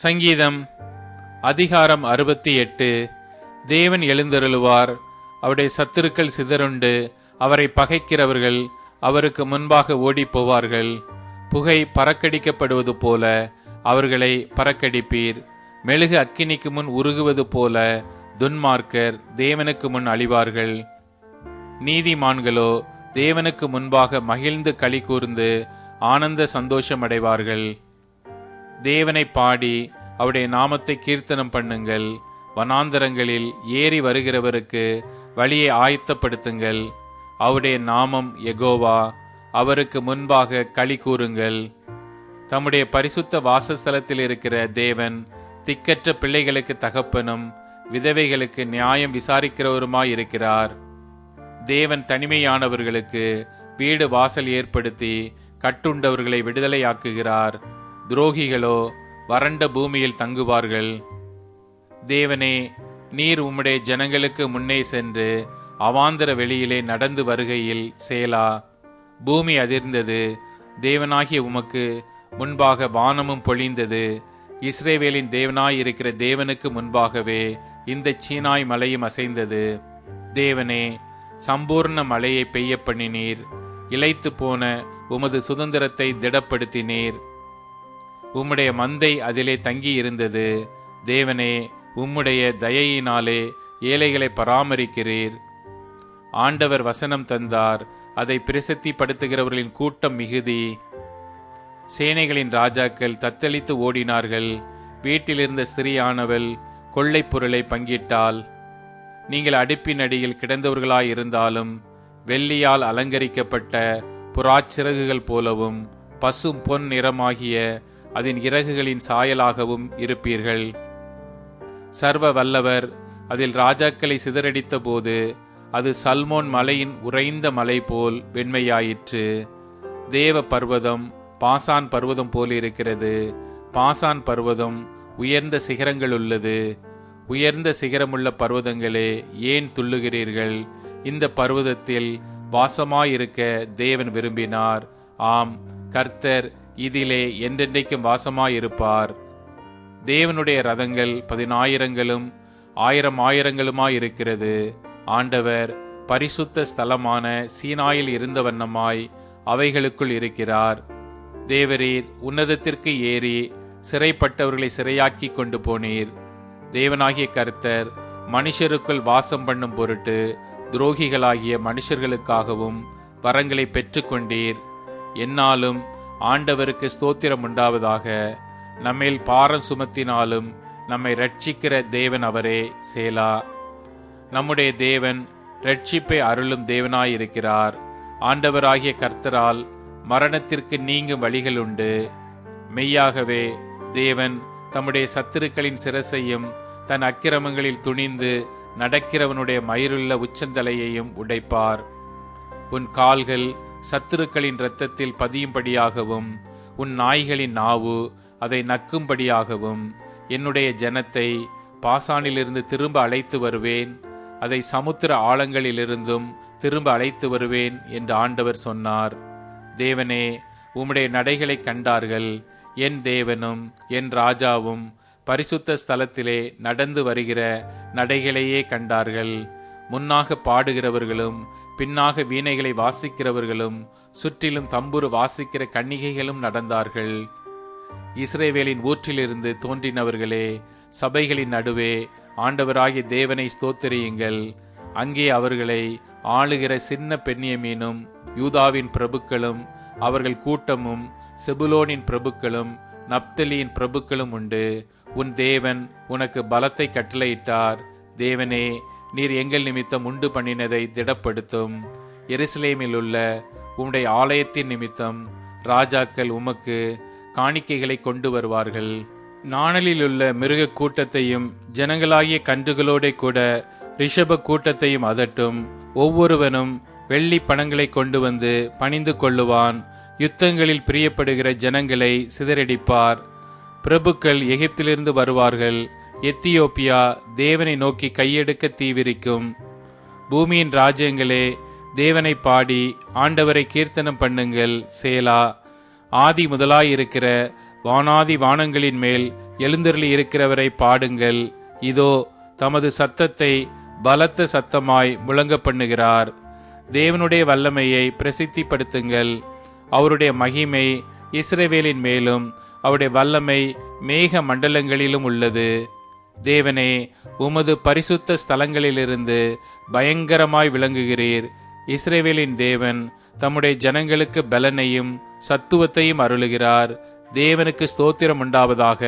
சங்கீதம் அதிகாரம் 68. தேவன் எழுந்தருளுவார், அவருடைய சத்துருக்கள் சிதறுண்டு அவரை பகைக்கிறவர்கள் அவருக்கு முன்பாக ஓடிப் போவார்கள். புகை பறக்கடிக்கப்படுவது போல அவர்களை பறக்கடிப்பீர். மெழுகு அக்கினிக்கு முன் உருகுவது போல துன்மார்க்கர் தேவனுக்கு முன் அழிவார்கள். நீதிமான்களோ தேவனுக்கு முன்பாக மகிழ்ந்து களி கூர்ந்து ஆனந்த சந்தோஷமடைவார்கள். தேவனை பாடி அவருடைய நாமத்தை கீர்த்தனம் பண்ணுங்கள். வனாந்தரங்களில் ஏறி வருகிறவருக்கு வழியை ஆயத்தப்படுத்துங்கள். அவருடைய நாமம் யெகோவா, அவருக்கு முன்பாக களி கூறுங்கள். தம்முடைய பரிசுத்த வாசஸ்தலத்தில் இருக்கிற தேவன் திக்கற்ற பிள்ளைகளுக்கு தகப்பனும் விதவைகளுக்கு நியாயம் விசாரிக்கிறவருமாயிருக்கிறார். தேவன் தனிமையானவர்களுக்கு வீடு வாசல் ஏற்படுத்தி கட்டுண்டவர்களை விடுதலையாக்குகிறார். துரோகிகளோ வறண்ட பூமியில் தங்குவார்கள். தேவனே, நீர் உம்முடைய ஜனங்களுக்கு முன்னே சென்று அவாந்தர வெளியிலே நடந்து வருகையில் சேலா. பூமி அதிர்ந்தது, தேவனாகிய உமக்கு முன்பாக வானமும் பொழிந்தது. இஸ்ரவேலின் தேவனாயிருக்கிற தேவனுக்கு முன்பாகவே இந்த சீனாய் மலையும் அசைந்தது. தேவனே, சம்பூர்ண மழையை பெய்ய பண்ணினீர். இளைத்து போன உமது சுதந்திரத்தை திடப்படுத்தினீர். உம்முடைய மந்தை அதிலே தங்கியிருந்தது. தேவனே, உம்முடைய தயையினாலே ஏழைகளை பராமரிக்கிறீர். ஆண்டவர் வசனம் தந்தார், அதை பிரசித்திப்படுத்துகிறவர்களின் கூட்டம் மிகுதி. சேனைகளின் ராஜாக்கள் தத்தளித்து ஓடினார்கள். வீட்டிலிருந்த ஸ்திரீயானவள் கொள்ளை பொருளை பங்கிட்டாள். நீங்கள் அடுப்பின் அடியில் கிடந்தவர்களாயிருந்தாலும் வெள்ளியால் அலங்கரிக்கப்பட்ட புறாச்சிறகுகள் போலவும் பசும் பொன் நிறமாகிய அதன் இறகுகளின் சாயலாகவும் இருப்பீர்கள். சர்வ வல்லவர் அதில் ராஜாக்களை சிதறடித்த போது அது சல்மோன் மலையின் உறைந்த மலை போல் வெண்மையாயிற்று. தேவ பர்வதம் பாசான் பர்வதம் போல் இருக்கிறது. பாசான் பர்வதம் உயர்ந்த சிகரங்கள் உள்ளது. உயர்ந்த சிகரமுள்ள பர்வதங்களே, ஏன் துள்ளுகிறீர்கள்? இந்த பர்வதத்தில் வாசமாயிருக்க தேவன் விரும்பினார். ஆம், கர்த்தர் இதிலே என்றென்றைக்கும் வாசமாயிருப்பார். தேவனுடைய ரதங்கள் 10,000ங்களும் 1000,000ங்களுமாயிருக்கிறது. ஆண்டவர் பரிசுத்த ஸ்தலமான சீனாயில் இருந்த வண்ணமாய் அவைகளுக்குள் இருக்கிறார். தேவரீர் உன்னதத்திற்கு ஏறி சிறைப்பட்டவர்களை சிறையாக்கி கொண்டு போனீர். தேவனாகிய கர்த்தர் மனுஷருக்குள் வாசம் பண்ணும் பொருட்டு துரோகிகளாகிய மனுஷர்களுக்காகவும் வரங்களை பெற்றுக்கொண்டீர். என்னாலும் ஆண்டவருக்கு ஸ்தோத்திரம் உண்டாவதாக. நம்மேல் பாரம் சுமத்தினாலும் நம்மை ரட்சிக்கிற தேவன் அவரே. சேலா. நம்முடைய தேவன் ரட்சிப்பை அருளும் தேவனாயிருக்கிறார். ஆண்டவராகிய கர்த்தரால் மரணத்திற்கு நீங்கும் வழிகள் உண்டு. மெய்யாகவே தேவன் தம்முடைய சத்துருக்களின் சிரசையும் தன் அக்கிரமங்களில் துணிந்து நடக்கிறவனுடைய மயிருள்ள உச்சந்தலையையும் உடைப்பார். உன் கால்கள் சத்துருக்களின் இரத்தத்தில் பதியும்படியாகவும் உன் நாய்களின் நாவு அதை நக்கும்படியாகவும் என்னுடைய ஜனத்தை பாசானிலிருந்து திரும்ப அழைத்து வருவேன். அதை சமுத்திர ஆழங்களிலிருந்தும் திரும்ப அழைத்து வருவேன் என்று ஆண்டவர் சொன்னார். தேவனே, உம்முடைய நடைகளை கண்டார்கள். என் தேவனும் என் ராஜாவும் பரிசுத்த ஸ்தலத்திலே நடந்து வருகிற நடைகளையே கண்டார்கள். முன்னாக பாடுகிறவர்களும் பின்னாக வீணைகளை வாசிக்கிறவர்களும் சுற்றிலும் தம்புரு வாசிக்கிற கன்னிகைகளும் நடந்தார்கள். இஸ்ரவேலின் ஊற்றிலிருந்து தோன்றினவர்களே, சபைகளின் நடுவே ஆண்டவராகிய தேவனை ஸ்தோத்திரியுங்கள். அங்கே அவர்களை ஆளுகிற சின்ன பென்யமீனும் யூதாவின் பிரபுக்களும் அவர்கள் கூட்டமும் செபுலோனின் பிரபுக்களும் நப்தலியின் பிரபுக்களும் உண்டு. உன் தேவன் உனக்கு பலத்தை கட்டளையிட்டார். தேவனே, நீர் எங்கள் நிமித்தம் உண்டு பண்ணினதை திடப்படுத்தும். எருசலேமில் உள்ள உம்முடைய ஆலயத்தின் நிமித்தம் ராஜாக்கள் உமக்கு காணிக்கைகளை கொண்டு வருவார்கள். நாணலில் உள்ள மிருக கூட்டத்தையும் ஜனங்களாகிய கன்றுகளோட கூட ரிஷப கூட்டத்தையும் அதட்டும். ஒவ்வொருவனும் வெள்ளி பணங்களை கொண்டு வந்து பணிந்து கொள்ளுவான். யுத்தங்களில் பிரியப்படுகிற ஜனங்களை சிதறடிப்பார். பிரபுக்கள் எகிப்திலிருந்து வருவார்கள். எத்தியோப்பியா தேவனை நோக்கி கையெடுக்க தீவிரிக்கும். பூமியின் ராஜ்யங்களே, தேவனை பாடி ஆண்டவரை கீர்த்தனம் பண்ணுங்கள். சேலா. ஆதி முதலாயிருக்கிற வானாதி வானங்களின் மேல் எழுந்தருளி இருக்கிறவரை பாடுங்கள். இதோ தமது சத்தத்தை பலத்த சத்தமாய் முழங்க பண்ணுகிறார். தேவனுடைய வல்லமையை பிரசித்திப்படுத்துங்கள். அவருடைய மகிமை இஸ்ரவேலின் மேலும் அவருடைய வல்லமை மேக மண்டலங்களிலும் உள்ளது. தேவனே, உமது பரிசுத்த ஸ்தலங்களிலிருந்து பயங்கரமாய் விளங்குகிறீர். இஸ்ரவேலின் தேவன் தம்முடைய ஜனங்களுக்கு பலனையும் சத்துவத்தையும் அருளுகிறார். தேவனுக்கு ஸ்தோத்திரம் உண்டாவதாக.